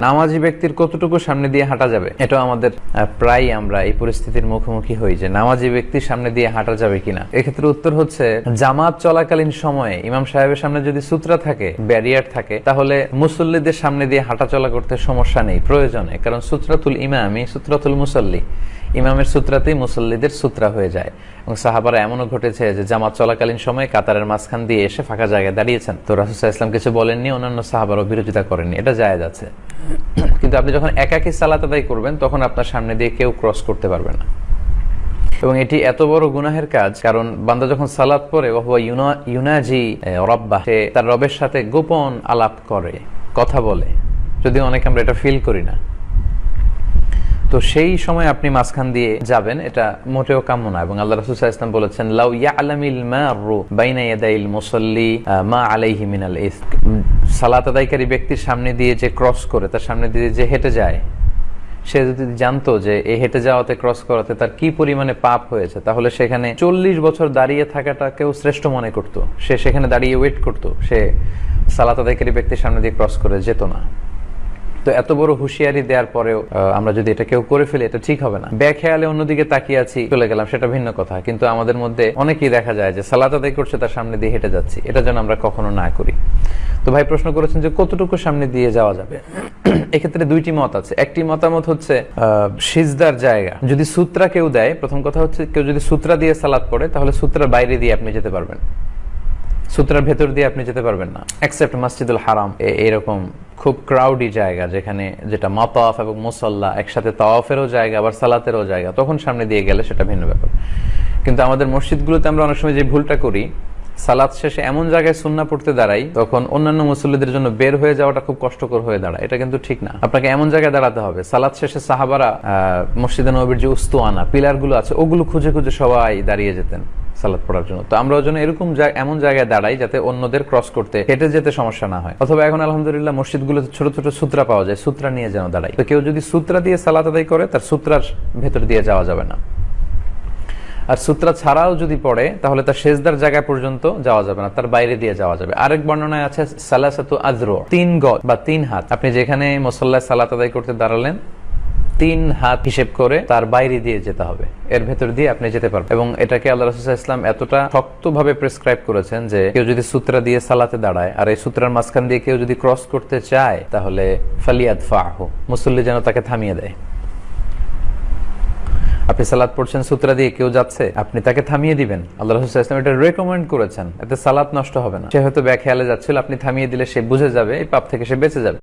নামাজি ব্যক্তির কতটুকু সামনে দিয়ে হাঁটা যাবে, এটা আমাদের প্রায় আমরা এই পরিস্থিতির মুখোমুখি হই যে নামাজি ব্যক্তির সামনে দিয়ে হাঁটা যাবে কিনা। এক্ষেত্রে উত্তর হচ্ছে, জামাত চলাকালীন সময়ে ইমাম সাহেবের সামনে যদি সূত্রা থাকে, ব্যারিয়ার থাকে, তাহলে মুসল্লিদের সামনে দিয়ে হাঁটা চলা করতে সমস্যা নেই, প্রয়োজনে। কারণ সূত্রাতুল ইমামি সূত্রাতুল মুসল্লি, ইমামের সূত্রাতেই মুসল্লিদের সূত্রা হয়ে যায়। এবং সাহাবারা এমনও ঘটেছে যে জামাত চলাকালীন সময়ে কাতারের মাঝখান দিয়ে এসে ফাঁকা জায়গায় দাঁড়িয়েছেন, তো রাসূল সাল্লাল্লাহু আলাইহি ওয়াসাল্লাম কিছু বলেননি, অন্যান্য সাহাবারাও বিরোধিতা করেননি, এটা জায়েজ আছে। কিন্তু আপনি যখন একাকী সালাত আদায় করবেন তখন আপনার সামনে দিয়ে কেউ ক্রস করতে পারবে না। এবং এটি এত বড় গুনাহের কাজ, কারণ বান্দা যখন সালাত পড়ে ইউনাজি রব্বাহ, সে তার রবের সাথে গোপন আলাপ করে, কথা বলে, যদিও অনেকে আমরা এটা ফিল করি না। তো সেই সময় আপনি মাঝখান দিয়ে যাবেন, এটা মোটেও কাম্য না। এবং আল্লাহ রাসূল সাল্লাল্লাহু আলাইহি ওয়াসাল্লাম বলেছেন, লাউ ইয়ালামিল মারু বাইনা ইয়াদাইল মুসাল্লি মা আলাইহি মিনাল ইসম। সালাত আদায়কারী ব্যক্তির সামনে দিয়ে যে ক্রস করে, তার সামনে দিয়ে যে হেঁটে যায়, সে যদি জানতো যে এই হেঁটে যাওয়াতে, ক্রস করাতে তার কি পরিমাণে পাপ হয়েছে, তাহলে সেখানে 40 বছর দাঁড়িয়ে থাকাটাকেও শ্রেষ্ঠ মনে করত। সে সেখানে দাঁড়িয়ে ওয়েট করত, সে সালাত আদায়কারী ব্যক্তির সামনে দিয়ে ক্রস করে যেত না। তো এত বড় হুঁশিয়ারি দেওয়ার পরেও আমরা যদি এটা কেউ করে ফেলি, এটা ঠিক হবে না। বেখেয়ালে অন্যদিকে তাকিয়ে আছি, চলে গেলাম, সেটা ভিন্ন কথা। কিন্তু আমাদের মধ্যে অনেকেই দেখা যায় যে সালাত আদায় করছে, তার সামনে দিয়ে হেঁটে যাচ্ছি, এটা যেন আমরা কখনো না করি। তো ভাই প্রশ্ন করেছেন যে কতটুকু সামনে দিয়ে যাওয়া যাবে। এক্ষেত্রে দুইটি মত আছে। একটি মতামত হচ্ছে সিজদার জায়গা যদি সূত্রা কেউ দেয়, প্রথম কথা হচ্ছে কেউ যদি সূত্রা দিয়ে সালাত পড়ে, তাহলে সূত্রার বাইরে দিয়ে আপনি যেতে পারবেন, সূত্রার ভেতর দিয়ে আপনি যেতে পারবেন না, এক্সেপ্ট মসজিদুল হারাম, এরকম খুব ক্রাউডি জায়গা, যেটা মাতাফ এবং মুসাল্লা একসাথে, তাওয়াফেরও জায়গা আবার সালাতেরও জায়গা, তখন সামনে দিয়ে গেলে সেটা ভিন্ন ব্যাপার। কিন্তু আমাদের মসজিদগুলোতে আমরা অনেক সময় যে ভুলটা করি, সালাত শেষে এমন জায়গায় সুন্নাহ পড়তে দাঁড়াই, তখন অন্যান্য মুসল্লিদের জন্য বের হয়ে যাওয়াটা খুব কষ্টকর হয়ে দাঁড়ায়। এটা কিন্তু ঠিক না। আপনাকে এমন জায়গায় দাঁড়াতে হবে, সালাত শেষে সাহাবারা মসজিদে নববীর যে উস্তুয়ানা পিলারগুলো আছে, ওগুলো খুঁজে খুঁজে সবাই দাঁড়িয়ে যেতেন সালাত পড়ার জন্য। তো আমরাও যেন এরকম এমন জায়গায় দাঁড়াই যাতে অন্যদের ক্রস করতে, হেঁটে যেতে সমস্যা না হয়। অথবা এখন আলহামদুলিল্লাহ মসজিদগুলোতে ছোট ছোট সূত্রা পাওয়া যায়, সূত্রা নিয়ে যেন দাঁড়াই। তো কেউ যদি সূত্রা দিয়ে সালাত আদায় করে, তার সূত্রার ভেতর দিয়ে যাওয়া যাবে না। আর সূত্রা ছাড়াও যদি পড়ে, তাহলে তার সেজদার জায়গা পর্যন্ত যাওয়া যাবে না, তার বাইরে দিয়ে যাওয়া যাবে। আরেক বর্ণনায় আছে সালাসাতু আযরু, 3 গজ বা 3 হাত। আপনি যেখানে মুসাল্লায় সালাত আদায় করতে দাঁড়ালেন, 3 হাত হিসেব করে তার বাইরে দিয়ে যেতে হবে, এর ভেতর দিয়ে আপনি যেতে পারবেন। এবং এটাকে আল্লাহ রাসূল সাল্লাল্লাহু আলাইহি ওয়াসাল্লাম এতটা শক্তভাবে প্রেসক্রাইব করেছেন যে কেউ যদি সূত্রা দিয়ে সালাতে দাঁড়ায়, আর এই সূত্রার মাঝখান দিয়ে কেউ যদি ক্রস করতে চায়, তাহলে ফালিয়াদফাহু, মুসল্লি যেন তাকে থামিয়ে দেয়। আপনি সালাত পড়ছেন, সূত্রা দিয়ে কেউ যাচ্ছে, আপনি তাকে থামিয়ে দিবেন। আল্লাহ রাসূল সাল্লাল্লাহু আলাইহি ওয়াসাল্লাম এটা রেকমেন্ড করেছেন, এতে সালাত নষ্ট হবে না। সে হয়তো বেখেয়ালে যাচ্ছিল, আপনি থামিয়ে দিলে সে বুঝে যাবে, এই পাপ থেকে সে বেঁচে যাবে।